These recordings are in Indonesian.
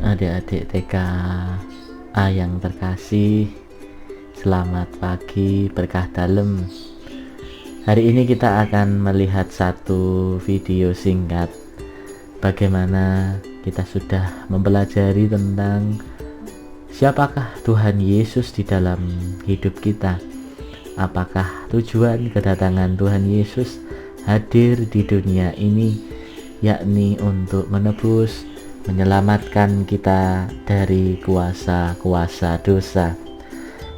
Adik-adik TKA yang terkasih, selamat pagi berkah dalam. Hari ini kita akan melihat satu video singkat bagaimana kita sudah mempelajari tentang siapakah Tuhan Yesus di dalam hidup kita. Apakah tujuan kedatangan Tuhan Yesus hadir di dunia ini, yakni untuk menebus, menyelamatkan kita dari kuasa-kuasa dosa.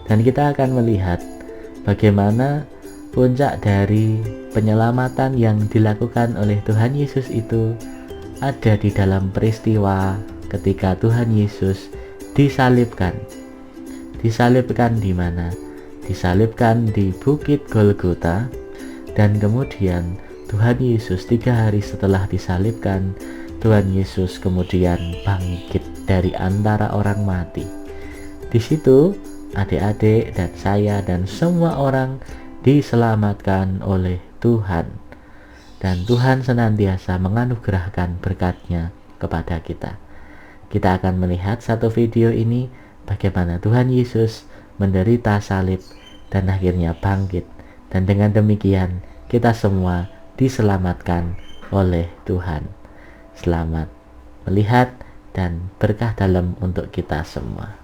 Dan kita akan melihat bagaimana puncak dari penyelamatan yang dilakukan oleh Tuhan Yesus itu ada di dalam peristiwa ketika Tuhan Yesus disalibkan. Disalibkan di mana? Disalibkan di Bukit Golgota, dan kemudian Tuhan Yesus 3 hari setelah disalibkan, Tuhan Yesus kemudian bangkit dari antara orang mati. Di situ adik-adik dan saya dan semua orang diselamatkan oleh Tuhan, dan Tuhan senantiasa menganugerahkan berkat-Nya kepada kita. Kita akan melihat satu video ini bagaimana Tuhan Yesus menderita salib dan akhirnya bangkit, dan dengan demikian kita semua diselamatkan oleh Tuhan. Selamat melihat dan berkah dalam untuk kita semua.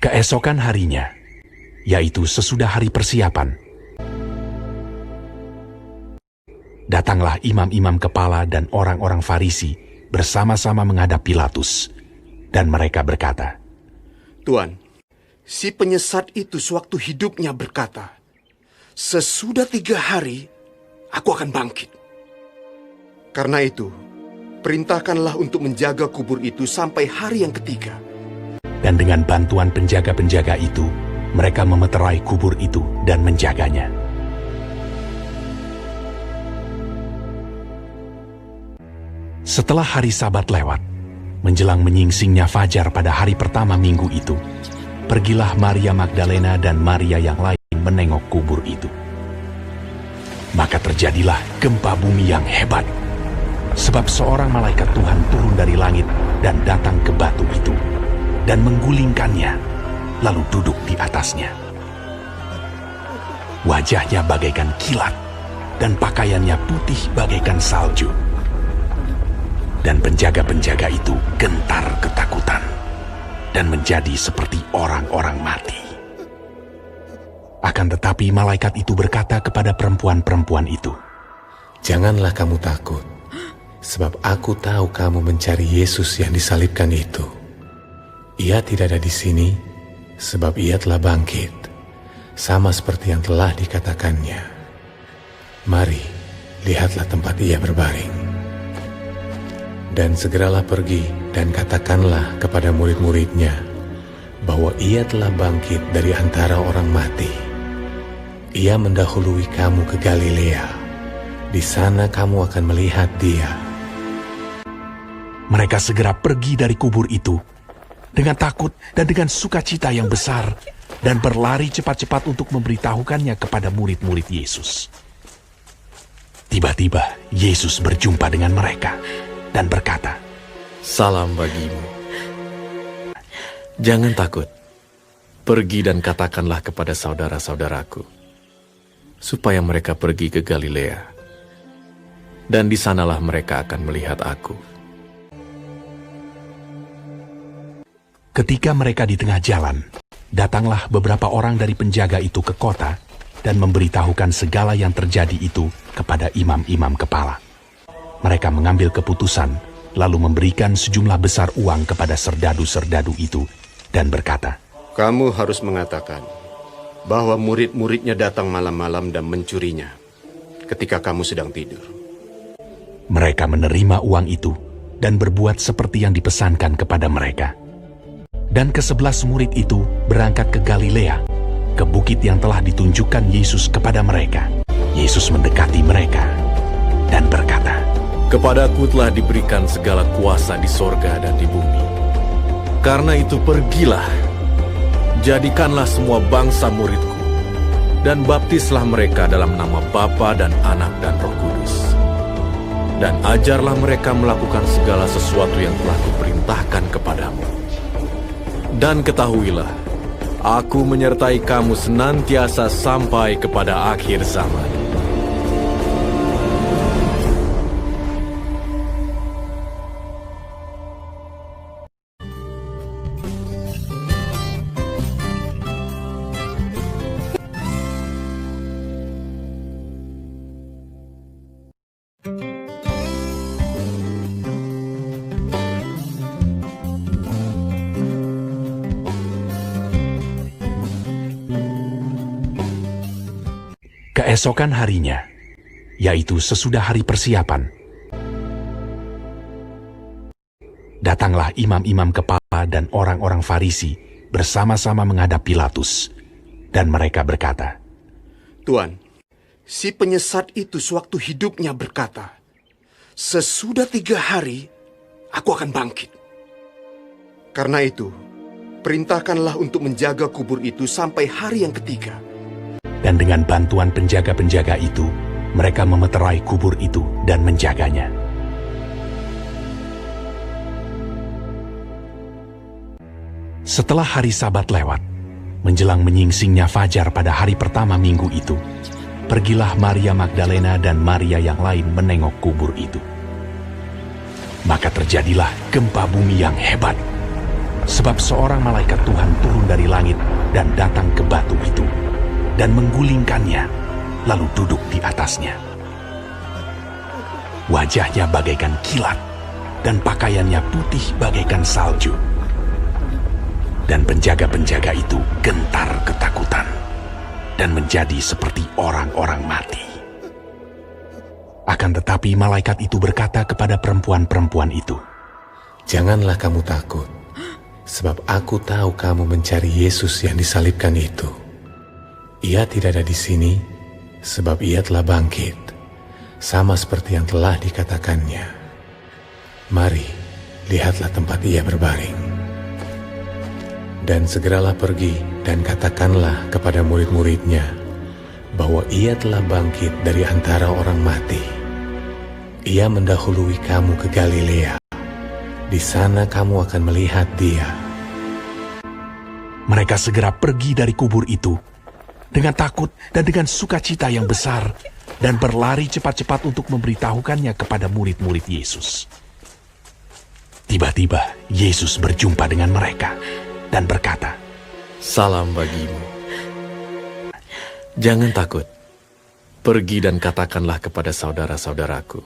Keesokan harinya, yaitu sesudah hari persiapan, datanglah imam-imam kepala dan orang-orang Farisi bersama-sama menghadap Pilatus, dan mereka berkata, "Tuan, si penyesat itu sewaktu hidupnya berkata, 'Sesudah 3 hari, aku akan bangkit.' Karena itu, perintahkanlah untuk menjaga kubur itu sampai hari yang ketiga." Dan dengan bantuan penjaga-penjaga itu, mereka memeterai kubur itu dan menjaganya. Setelah hari Sabat lewat, menjelang menyingsingnya fajar pada hari pertama minggu itu, pergilah Maria Magdalena dan Maria yang lain menengok kubur itu. Maka terjadilah gempa bumi yang hebat, sebab seorang malaikat Tuhan turun dari langit dan datang ke batu itu, dan menggulingkannya, lalu duduk di atasnya. Wajahnya bagaikan kilat, dan pakaiannya putih bagaikan salju. Dan penjaga-penjaga itu gentar ketakutan, dan menjadi seperti orang-orang mati. Akan tetapi malaikat itu berkata kepada perempuan-perempuan itu, "Janganlah kamu takut, sebab aku tahu kamu mencari Yesus yang disalibkan itu. Ia tidak ada di sini, sebab ia telah bangkit, sama seperti yang telah dikatakannya. Mari, lihatlah tempat ia berbaring. Dan segeralah pergi dan katakanlah kepada murid-muridnya bahwa ia telah bangkit dari antara orang mati. Ia mendahului kamu ke Galilea. Di sana kamu akan melihat dia." Mereka segera pergi dari kubur itu dengan takut dan dengan sukacita yang besar, dan berlari cepat-cepat untuk memberitahukannya kepada murid-murid Yesus. Tiba-tiba Yesus berjumpa dengan mereka dan berkata, "Salam bagimu. Jangan takut. Pergi dan katakanlah kepada saudara-saudaraku, supaya mereka pergi ke Galilea, dan di sanalah mereka akan melihat aku." Ketika mereka di tengah jalan, datanglah beberapa orang dari penjaga itu ke kota dan memberitahukan segala yang terjadi itu kepada imam-imam kepala. Mereka mengambil keputusan, lalu memberikan sejumlah besar uang kepada serdadu-serdadu itu dan berkata, "Kamu harus mengatakan bahwa murid-muridnya datang malam-malam dan mencurinya ketika kamu sedang tidur." Mereka menerima uang itu dan berbuat seperti yang dipesankan kepada mereka. Dan ke-11 murid itu berangkat ke Galilea, ke bukit yang telah ditunjukkan Yesus kepada mereka. Yesus mendekati mereka dan berkata, "Kepadaku telah diberikan segala kuasa di sorga dan di bumi. Karena itu pergilah Jadikanlah semua bangsa muridku, dan baptislah mereka dalam nama Bapa dan Anak dan Roh Kudus. Dan ajarlah mereka melakukan segala sesuatu yang telah kuperintahkan kepadamu. Dan ketahuilah, aku menyertai kamu senantiasa sampai kepada akhir zaman. Keesokan harinya, yaitu sesudah hari persiapan, datanglah imam-imam kepala dan orang-orang Farisi bersama-sama menghadap Pilatus, dan mereka berkata, Tuan, si penyesat itu sewaktu hidupnya berkata, sesudah 3 hari, aku akan bangkit. Karena itu, perintahkanlah untuk menjaga kubur itu sampai hari yang ketiga. Dan dengan bantuan penjaga-penjaga itu, mereka memeterai kubur itu dan menjaganya. Setelah hari Sabat lewat, menjelang menyingsingnya fajar pada hari pertama minggu itu, pergilah Maria Magdalena dan Maria yang lain menengok kubur itu. Maka terjadilah gempa bumi yang hebat, sebab seorang malaikat Tuhan turun dari langit dan datang ke batu itu, dan menggulingkannya, lalu duduk di atasnya. Wajahnya bagaikan kilat, dan pakaiannya putih bagaikan salju. Dan penjaga-penjaga itu gentar ketakutan, dan menjadi seperti orang-orang mati. Akan tetapi malaikat itu berkata kepada perempuan-perempuan itu, Janganlah kamu takut, sebab aku tahu kamu mencari Yesus yang disalibkan itu. Ia tidak ada di sini, sebab ia telah bangkit, sama seperti yang telah dikatakannya. Mari, lihatlah tempat ia berbaring. Dan segeralah pergi dan katakanlah kepada murid-muridnya bahwa ia telah bangkit dari antara orang mati. Ia mendahului kamu ke Galilea. Di sana kamu akan melihat dia. mereka segera pergi dari kubur itu dengan takut dan dengan sukacita yang besar, dan berlari cepat-cepat untuk memberitahukannya kepada murid-murid Yesus. Tiba-tiba Yesus berjumpa dengan mereka dan berkata, "Salam bagimu. Jangan takut. Pergi dan katakanlah kepada saudara-saudaraku,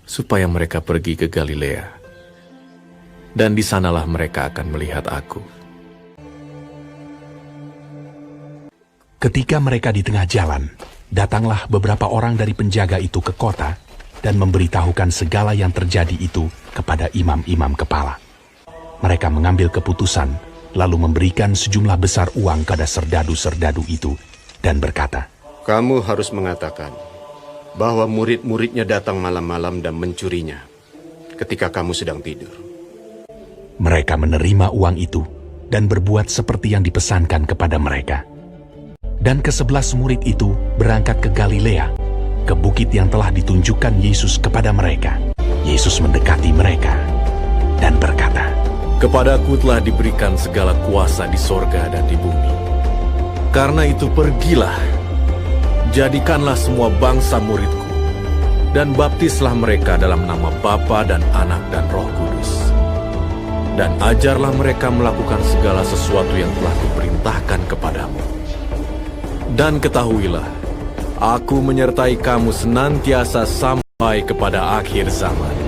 supaya mereka pergi ke Galilea, dan di sanalah mereka akan melihat aku." Ketika mereka di tengah jalan, datanglah beberapa orang dari penjaga itu ke kota dan memberitahukan segala yang terjadi itu kepada imam-imam kepala. Mereka mengambil keputusan, lalu memberikan sejumlah besar uang kepada serdadu-serdadu itu dan berkata, "Kamu harus mengatakan bahwa murid-muridnya datang malam-malam dan mencurinya ketika kamu sedang tidur." Mereka menerima uang itu dan berbuat seperti yang dipesankan kepada mereka. Dan ke-11 murid itu berangkat ke Galilea, ke bukit yang telah ditunjukkan Yesus kepada mereka. Yesus mendekati mereka dan berkata, "Kepadaku telah diberikan segala kuasa di sorga dan di bumi. Karena itu pergilah, jadikanlah semua bangsa muridku, dan baptislah mereka dalam nama Bapa dan Anak dan Roh Kudus. Dan ajarlah mereka melakukan segala sesuatu yang telah kuperintahkan kepadamu. Dan ketahuilah, aku menyertai kamu senantiasa sampai kepada akhir zaman."